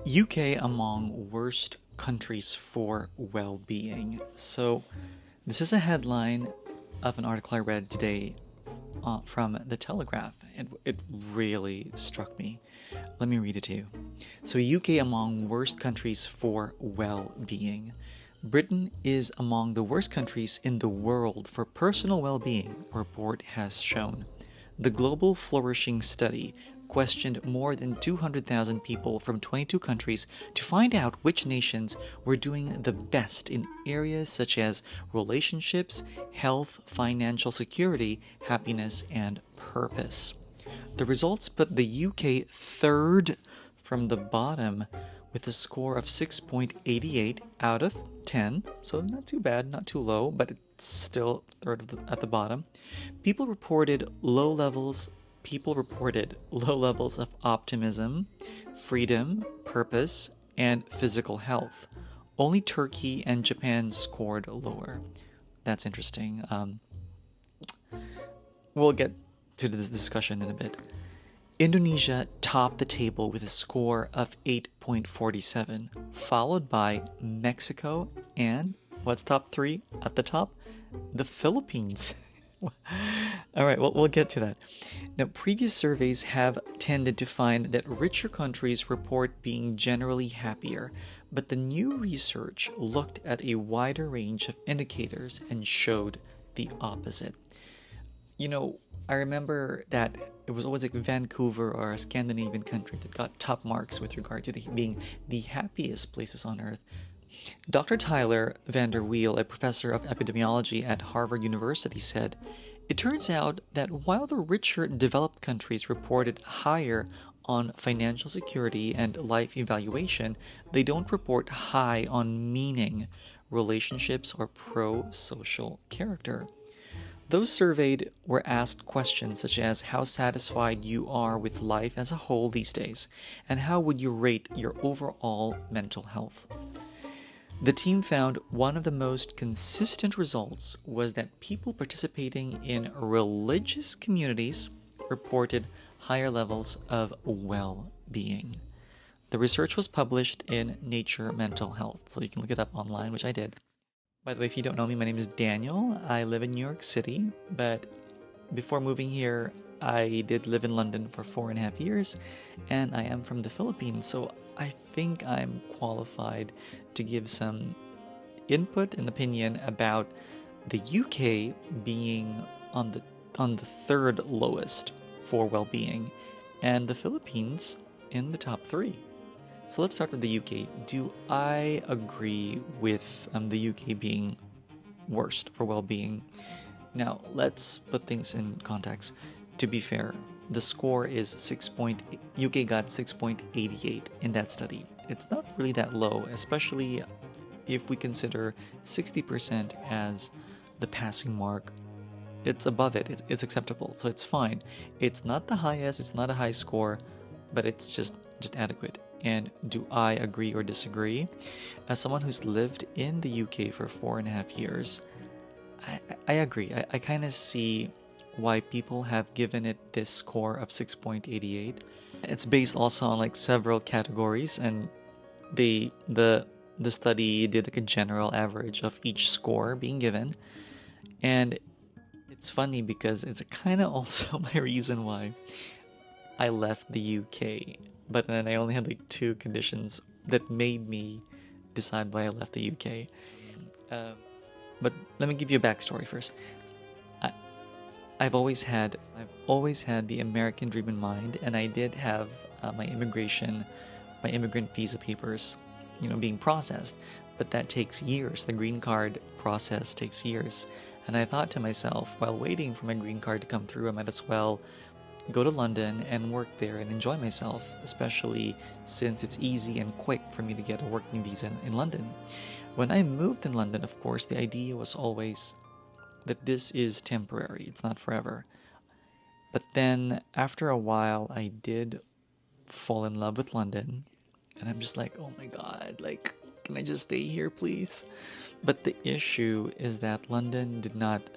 UK among worst countries for well-being. So, this is a headline of an article I read today from the Telegraph. It really struck me. Let me read it to you. So, UK among worst countries for well-being. Britain is among the worst countries in the world for personal well-being, a report has shown. The Global Flourishing Study questioned more than 200,000 people from 22 countries to find out which nations were doing the best in areas such as relationships, health, financial security, happiness, and purpose. The results put the UK third from the bottom with a score of 6.88 out of 10, so not too bad, not too low, but it's still third at the bottom. People reported low levels of optimism, freedom, purpose, and physical health. Only Turkey and Japan scored lower. That's interesting. We'll get to this discussion in a bit. Indonesia topped the table with a score of 8.47, followed by Mexico and what's top three at the top? The Philippines. All right, well, we'll get to that. Now, previous surveys have tended to find that richer countries report being generally happier, but the new research looked at a wider range of indicators and showed the opposite. I remember that it was always like Vancouver or a Scandinavian country that got top marks with regard to being the happiest places on earth. Dr. Tyler Vander Weel, a professor of epidemiology at Harvard University, said, "It turns out that while the richer developed countries reported higher on financial security and life evaluation, they don't report high on meaning, relationships, or pro-social character." Those surveyed were asked questions such as how satisfied you are with life as a whole these days, and how would you rate your overall mental health. The team found one of the most consistent results was that people participating in religious communities reported higher levels of well-being. The research was published in Nature Mental Health, so you can look it up online, which I did. By the way, if you don't know me, my name is Daniel. I live in New York City, but before moving here, I did live in London for 4.5 years, and I am from the Philippines, so I think I'm qualified to give some input and opinion about the UK being on the third lowest for well-being, and the Philippines in the top three. So let's start with the UK. Do I agree with the UK being worst for well-being? Now, let's put things in context. To be fair, the score is UK got 6.88 in that study. It's not really that low, especially if we consider 60% as the passing mark. It's above it. It's acceptable, so it's fine. It's not the highest, it's not a high score, but it's just adequate. And do I agree or disagree? As someone who's lived in the UK for 4.5 years, I agree. I kind of see why people have given it this score of 6.88. It's based also on like several categories, and the study did like a general average of each score being given. And it's funny because it's kind of also my reason why I left the UK. But then I only had like two conditions that made me decide why I left the UK. But let me give you a backstory first. I've always had the American dream in mind, and I did have my immigrant visa papers, being processed. But that takes years. The green card process takes years. And I thought to myself, while waiting for my green card to come through, I might as well go to London and work there and enjoy myself, especially since it's easy and quick for me to get a working visa in London. When I moved in London, of course, the idea was always that this is temporary, it's not forever. But then after a while, I did fall in love with London, and I'm just like, oh my god, like, can I just stay here, please? But the issue is that London did not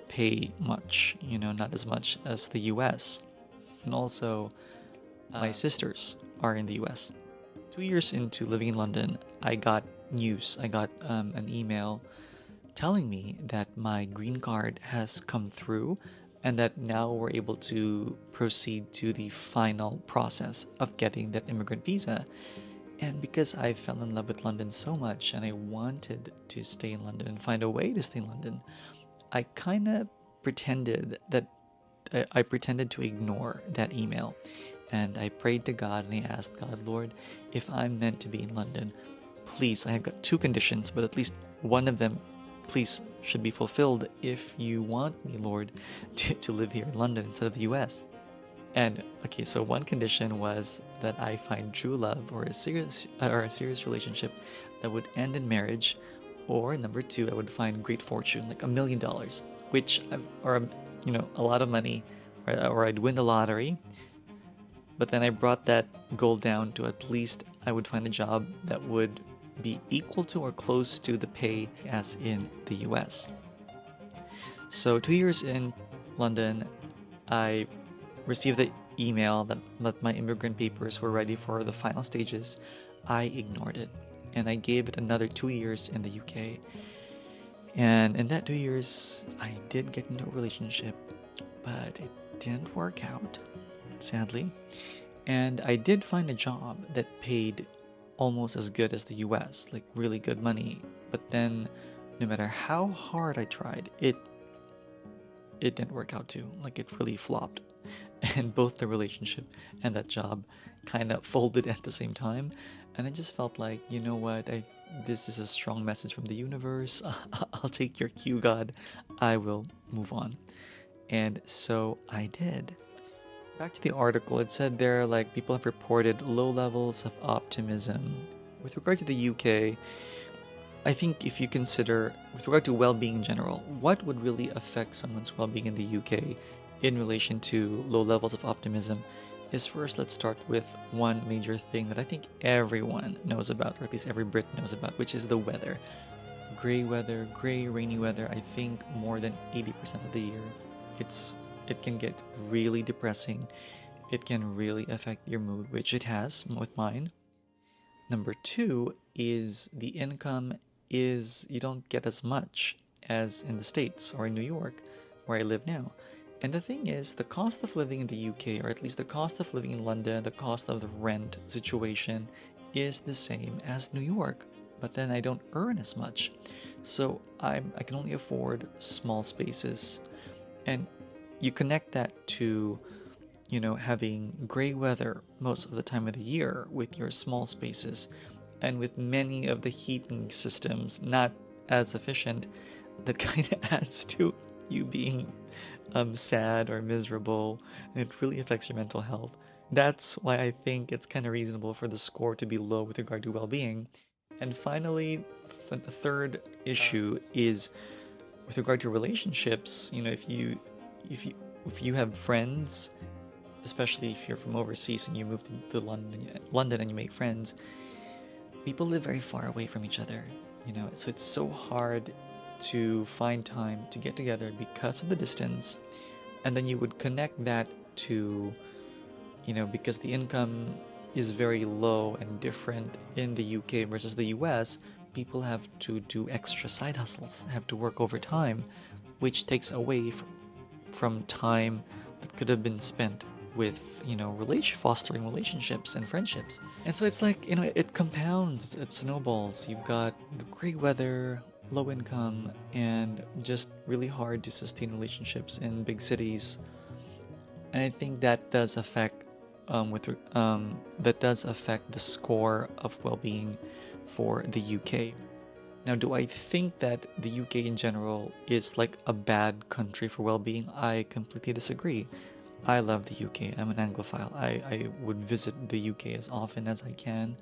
pay much, not as much as the US. And also, my sisters are in the US. 2 years into living in London, I got news. I got an email telling me that my green card has come through and that now we're able to proceed to the final process of getting that immigrant visa. And because I fell in love with London so much and I wanted to stay in London and find a way to stay in London, I kind of pretended that I pretended to ignore that email. And I prayed to God and I asked God, Lord, if I'm meant to be in London, please, I have got two conditions, but at least one of them, please, should be fulfilled if you want me, Lord, to live here in London instead of the US. And okay, so one condition was that I find true love or a serious relationship that would end in marriage, or number two, I would find great fortune, like $1 million, which or a lot of money, or I'd win the lottery. But then I brought that goal down to at least I would find a job that would be equal to or close to the pay as in the US. So 2 years in London, I received the email that my immigrant papers were ready for the final stages. I ignored it and I gave it another 2 years in the UK. And in that 2 years, I did get into a relationship, but it didn't work out, sadly. And I did find a job that paid almost as good as the US, like really good money. But then, no matter how hard I tried, it didn't work out too. Like it really flopped. And both the relationship and that job kind of folded at the same time. And I just felt like, you know what, this is a strong message from the universe. I'll take your cue, God. I will move on. And so I did. Back to the article, it said there, like, people have reported low levels of optimism. With regard to the UK, I think if you consider, with regard to well-being in general, what would really affect someone's well-being in the UK in relation to low levels of optimism is, first, let's start with one major thing that I think everyone knows about, or at least every Brit knows about, which is the weather. Gray weather, gray, rainy weather. I think more than 80% of the year, it can get really depressing. It can really affect your mood, which it has with mine. Number two is the income is you don't get as much as in the States or in New York, where I live now. And the thing is, the cost of living in the UK, or at least the cost of living in London, the cost of the rent situation is the same as New York. But then I don't earn as much. So I can only afford small spaces. And you connect that to, having gray weather most of the time of the year with your small spaces, and with many of the heating systems not as efficient, that kind of adds to you being sad or miserable, and it really affects your mental health. That's why I think it's kind of reasonable for the score to be low with regard to well-being. And finally, the third issue is with regard to relationships. If you have friends, especially if you're from overseas and you move to London and you make friends, people live very far away from each other, so it's so hard to find time to get together because of the distance. And then you would connect that to, because the income is very low and different in the UK versus the US, people have to do extra side hustles, have to work overtime, which takes away from time that could have been spent with, fostering relationships and friendships. And so it's like, it compounds, it snowballs. You've got the great weather, low income, and just really hard to sustain relationships in big cities. And I think that does affect the score of well-being for the UK. Now, do I think that the UK in general is like a bad country for well-being? I completely disagree. I love the UK. I'm an Anglophile. I would visit the UK as often as I can,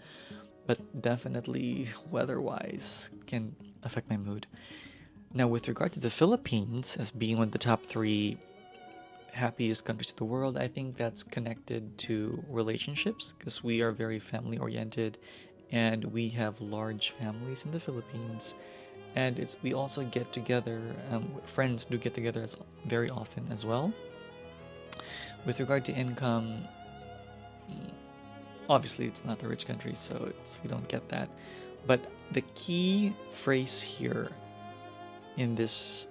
but definitely weather-wise can affect my mood. Now, with regard to the Philippines as being one of the top 3 happiest countries in the world, I think that's connected to relationships, because we are very family-oriented and we have large families in the Philippines. And we also get together, friends do get together very often as well. With regard to income, Obviously, it's not a rich country, so we don't get that. But the key phrase here in this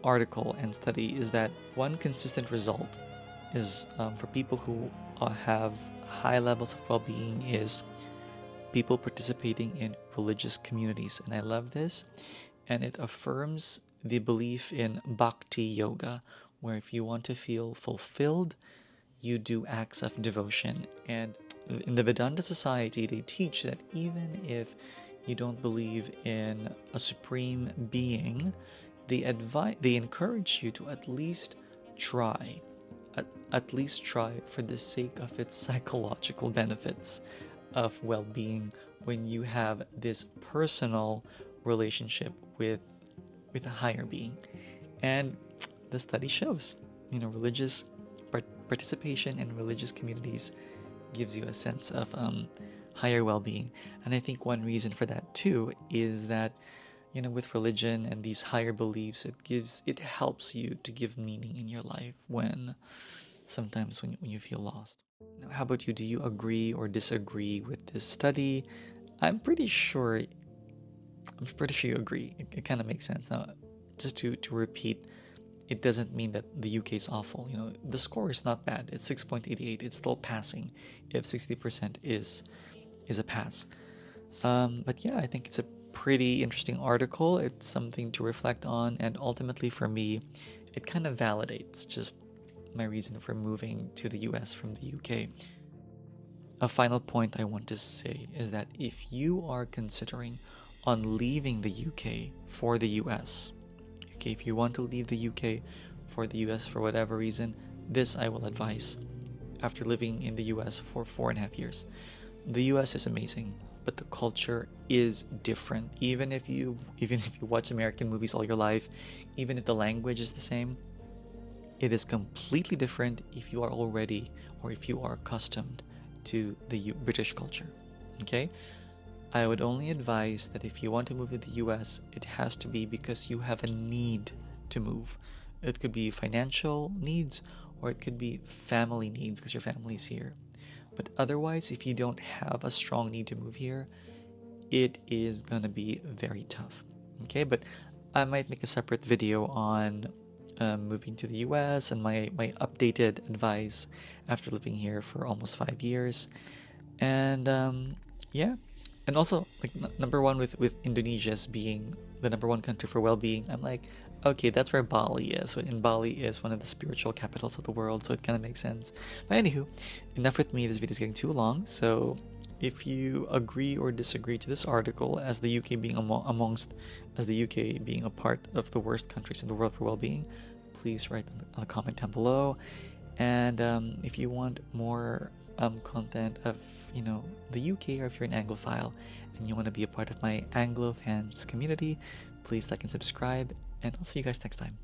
article and study is that one consistent result is for people who have high levels of well-being is people participating in religious communities. And I love this, and it affirms the belief in bhakti yoga, where if you want to feel fulfilled, you do acts of devotion. And in the Vedanta society, they teach that even if you don't believe in a supreme being, they encourage you to at least try. At least try for the sake of its psychological benefits of well-being when you have this personal relationship with a higher being. And the study shows, religious participation in religious communities gives you a sense of higher well-being. And I think one reason for that too is that with religion and these higher beliefs, it helps you to give meaning in your life when you feel lost. Now, how about you? Do you agree or disagree with this study? I'm pretty sure you agree. It kind of makes sense. Now, just to repeat, it doesn't mean that the UK is awful. The score is not bad. It's 6.88. It's still passing if 60% is a pass. But yeah, I think it's a pretty interesting article. It's something to reflect on, and ultimately for me, it kind of validates just my reason for moving to the US from the UK. A final point I want to say is that if you are considering on leaving the UK for the US, okay, if you want to leave the UK for the US for whatever reason, this I will advise after living in the US for 4.5 years. The US is amazing, but the culture is different. Even if you watch American movies all your life, even if the language is the same, it is completely different if you are already or if you are accustomed to the British culture. Okay? I would only advise that if you want to move to the US, it has to be because you have a need to move. It could be financial needs, or it could be family needs because your family's here. But otherwise, if you don't have a strong need to move here, it is gonna be very tough. Okay, but I might make a separate video on moving to the US and my updated advice after living here for almost 5 years. And yeah, and also like number one with Indonesia's being the number one country for well-being, I'm like, okay, that's where Bali is. So, and Bali is one of the spiritual capitals of the world, so it kind of makes sense. But anywho, enough with me. This video is getting too long. So if you agree or disagree to this article as the UK being as the UK being a part of the worst countries in the world for well-being, please write in the comment down below. And if you want more content of the UK, or if you're an Anglophile and you want to be a part of my Anglo fans community, please like and subscribe, and I'll see you guys next time.